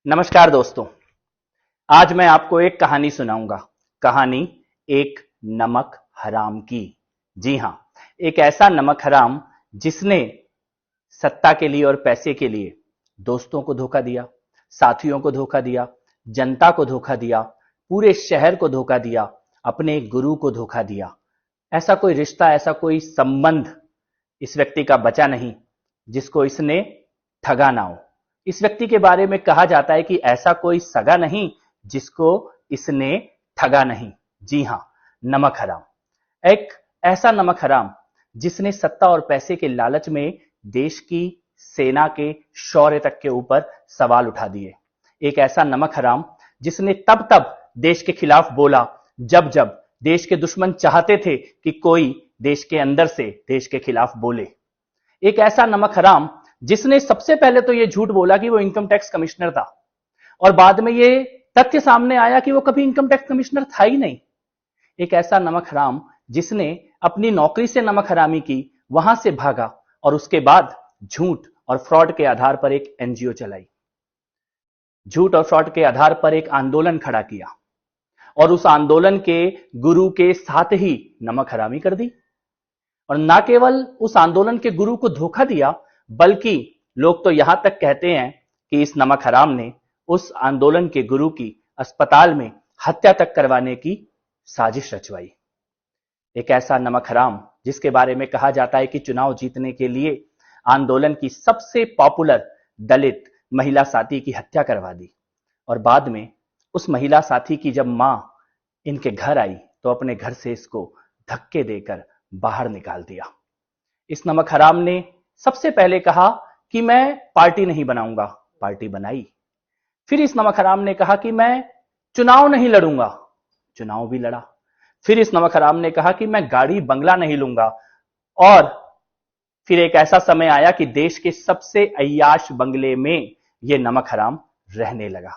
नमस्कार दोस्तों। आज मैं आपको एक कहानी सुनाऊंगा। कहानी एक नमक हराम की। जी हां, एक ऐसा नमक हराम जिसने सत्ता के लिए और पैसे के लिए दोस्तों को धोखा दिया, साथियों को धोखा दिया, जनता को धोखा दिया, पूरे शहर को धोखा दिया, अपने गुरु को धोखा दिया। ऐसा कोई रिश्ता, ऐसा कोई संबंध इस व्यक्ति का बचा नहीं जिसको इसने ठगा ना हो। इस व्यक्ति के बारे में कहा जाता है कि ऐसा कोई सगा नहीं जिसको इसने ठगा नहीं। जी हां, नमक हराम। एक ऐसा नमक हराम जिसने सत्ता और पैसे के लालच में देश की सेना के शौर्य तक के ऊपर सवाल उठा दिए। एक ऐसा नमक हराम जिसने तब तब देश के खिलाफ बोला जब जब देश के दुश्मन चाहते थे कि कोई देश के अंदर से देश के खिलाफ बोले। एक ऐसा नमक हराम जिसने सबसे पहले तो यह झूठ बोला कि वो इनकम टैक्स कमिश्नर था और बाद में यह तथ्य सामने आया कि वो कभी इनकम टैक्स कमिश्नर था ही नहीं। एक ऐसा नमक हराम जिसने अपनी नौकरी से नमक हरामी की, वहां से भागा और उसके बाद झूठ और फ्रॉड के आधार पर एक एनजीओ चलाई, झूठ और फ्रॉड के आधार पर एक आंदोलन खड़ा किया और उस आंदोलन के गुरु के साथ ही नमक हरामी कर दी। और ना केवल उस आंदोलन के गुरु को धोखा दिया, बल्कि लोग तो यहां तक कहते हैं कि इस नमक हराम ने उस आंदोलन के गुरु की अस्पताल में हत्या तक करवाने की साजिश रचवाई। एक ऐसा नमक हराम जिसके बारे में कहा जाता है कि चुनाव जीतने के लिए आंदोलन की सबसे पॉपुलर दलित महिला साथी की हत्या करवा दी और बाद में उस महिला साथी की जब मां इनके घर आई तो अपने घर से इसको धक्के देकर बाहर निकाल दिया। इस नमक हराम ने सबसे पहले कहा कि मैं पार्टी नहीं बनाऊंगा, पार्टी बनाई। फिर इस नमक हराम ने कहा कि मैं चुनाव नहीं लड़ूंगा, चुनाव भी लड़ा। फिर इस नमक हराम ने कहा कि मैं गाड़ी बंगला नहीं लूंगा और फिर एक ऐसा समय आया कि देश के सबसे अय्याश बंगले में यह नमक हराम रहने लगा।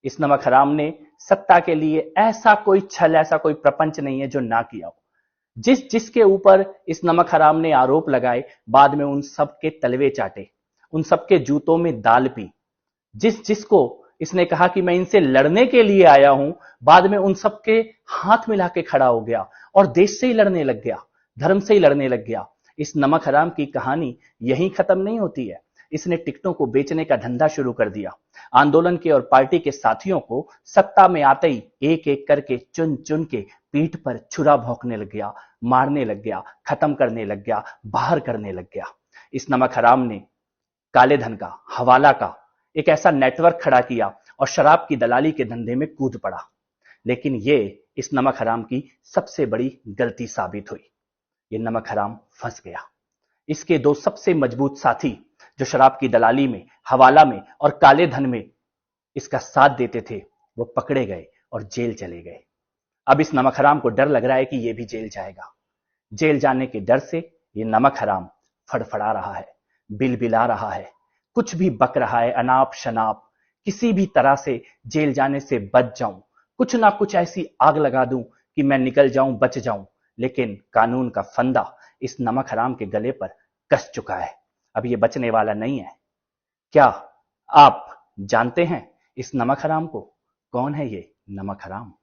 इस नमक हराम ने सत्ता के लिए ऐसा कोई छल, ऐसा कोई प्रपंच नहीं है जो ना किया हो। जिसके ऊपर इस नमक हराम ने आरोप लगाए, बाद में उन सबके तलवे चाटे, उन सबके जूतों में दाल पी। जिसको इसने कहा कि मैं इनसे लड़ने के लिए आया हूं, बाद में उन सबके हाथ मिला के खड़ा हो गया और देश से ही लड़ने लग गया, धर्म से ही लड़ने लग गया। इस नमक हराम की कहानी यहीं खत्म नहीं होती है। इसने टिकटों को बेचने का धंधा शुरू कर दिया। आंदोलन के और पार्टी के साथियों को सत्ता में आते ही एक एक करके चुन चुन के पीठ पर छुरा भोंकने लग गया, मारने लग गया, खत्म करने लग गया, बाहर करने लग गया। इस नमक हराम ने काले धन का, हवाला का एक ऐसा नेटवर्क खड़ा किया और शराब की दलाली के धंधे में कूद पड़ा। लेकिन यह इस नमक हराम की सबसे बड़ी गलती साबित हुई। यह नमक हराम फंस गया। इसके दो सबसे मजबूत साथी जो शराब की दलाली में, हवाला में और काले धन में इसका साथ देते थे, वो पकड़े गए और जेल चले गए। अब इस नमक हराम को डर लग रहा है कि यह भी जेल जाएगा। जेल जाने के डर से यह नमक हराम फड़फड़ा रहा है, बिलबिला रहा है, कुछ भी बक रहा है, अनाप शनाप, किसी भी तरह से जेल जाने से बच जाऊं, कुछ ना कुछ ऐसी आग लगा दूं कि मैं निकल जाऊं, बच जाऊं। लेकिन कानून का फंदा इस नमक हराम के गले पर कस चुका है। अब ये बचने वाला नहीं है। क्या आप जानते हैं इस नमक हराम को? कौन है ये नमक हराम?